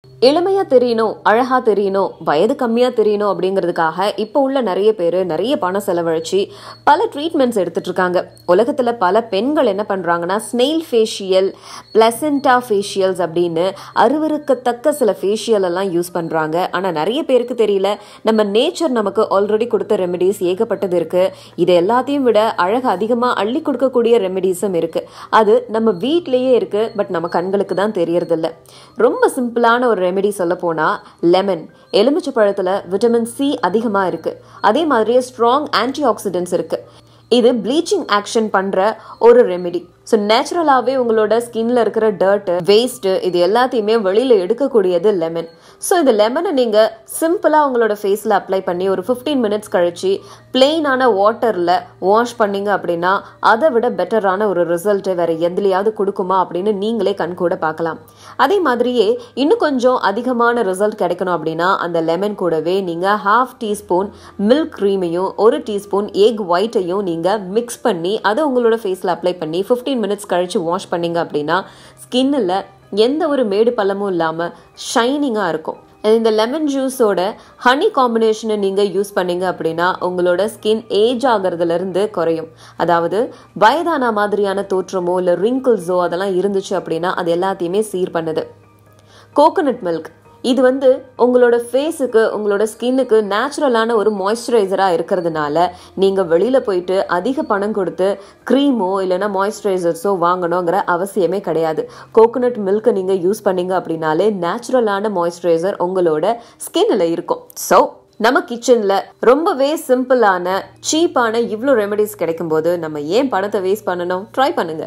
இளமையா தெரியணும், அழகா தெரியணும், வயது கம்மியா தெரியணும் அப்படிங்கிறதுக்காக இப்போ உள்ள நிறைய பேர் நிறைய பணம் செலவழிச்சு பல ட்ரீட்மெண்ட்ஸ் எடுத்துட்டு இருக்காங்க. உலகத்துல பல பெண்கள் என்ன பண்றாங்கன்னா ஸ்னெயில் ஃபேஷியல், பிளசண்டா ஃபேஷியல்ஸ் அப்படின்னு அருவருக்கத்தக்க சில ஃபேஷியல் எல்லாம் யூஸ் பண்றாங்க. ஆனா நிறைய பேருக்கு தெரியல, நம்ம நேச்சர் நமக்கு ஆல்ரெடி கொடுத்த ரெமெடிஸ் ஏகப்பட்டது இருக்கு. இது எல்லாத்தையும் விட அழகு அதிகமா அள்ளி கொடுக்கக்கூடிய ரெமெடிஸும் இருக்கு. அது நம்ம வீட்லயே இருக்கு, பட் நம்ம கண்களுக்கு தான் தெரியறது இல்ல. ரொம்ப சிம்பிளான ஒரு ரெமெடி சொல்ல போனா லெமன். எலுமிச்சை பழத்துல விட்டமின் சி அதிகமா இருக்கு. அதே மாதிரியே ஸ்ட்ராங் ஆன்டி ஆக்சிடென்ட்ஸ் இருக்கு. இது ப்ளீச்சிங் ஆக்ஷன் பண்ற ஒரு ரெமெடி. ஸோ நேச்சுரலாகவே உங்களோட ஸ்கின்ல இருக்கிற டர்ட்டு, வேஸ்ட்டு இது எல்லாத்தையுமே வெளியில எடுக்கக்கூடியது லெமன். ஸோ இந்த லெமனை நீங்க சிம்பிளா உங்களோட ஃபேஸ்ல அப்ளை பண்ணி ஒரு 15 மினிட்ஸ் கழிச்சு பிளெயினான வாட்டர்ல வாஷ் பண்ணீங்க அப்படின்னா அதை விட பெட்டரான ஒரு ரிசல்ட் வேற எதுலையாவது கொடுக்குமா அப்படின்னு நீங்களே கண்கூட பார்க்கலாம். அதே மாதிரியே இன்னும் கொஞ்சம் அதிகமான ரிசல்ட் கிடைக்கணும் அப்படின்னா அந்த லெமன் கூடவே நீங்க 1/2 டீஸ்பூன் மில்க் க்ரீமையும் 1 டீஸ்பூன் எக் ஒயிட்டையும் நீங்க மிக்ஸ் பண்ணி அதை உங்களோட ஃபேஸ்ல அப்ளை பண்ணி 15 மினிட்ஸ் கழிச்சு வாஷ் பண்ணீங்க அப்படின்னா ஸ்கின்ல எந்த ஒரு மேடு பள்ளமும் இல்லாம ஷைனிங்கா இருக்கும். இந்த லெமன் ஜூஸோட ஹனி காம்பினேஷனை நீங்க யூஸ் பண்ணீங்க அப்படின்னா உங்களோட ஸ்கின் ஏஜ் ஆகிறதுல இருந்து குறையும். அதாவது வயதான மாதிரியான தோற்றமோ இல்ல ரிங்கிள்ஸோ அதெல்லாம் இருந்துச்சு அப்படின்னா அது எல்லாத்தையுமே சீர் பண்ணுது. கோகோனட் மில்க் இது உங்களோட ஃபேஸுக்கு, உங்களோட ஸ்கின்னுக்கு நேச்சுரலான ஒரு மாய்ஸ்சரைசரா இருக்கிறதுனால நீங்க வெளியில போயிட்டு அதிக பணம் கொடுத்து க்ரீமோ இல்லைன்னா மாய்ஸ்சரைசர்ஸோ வாங்கணுங்கிற அவசியமே கிடையாது. கோகோனட் மில்க் நீங்க யூஸ் பண்ணீங்க அப்படின்னாலே நேச்சுரலான மாய்ஸ்சரைசர் உங்களோட ஸ்கின்ல இருக்கும். ஸோ நம்ம கிச்சன்ல ரொம்பவே சிம்பிளான சீப்பான இவ்வளோ ரெமெடிஸ் கிடைக்கும் போது நம்ம ஏன் பணத்தை வேஸ்ட் பண்ணணும்? ட்ரை பண்ணுங்க.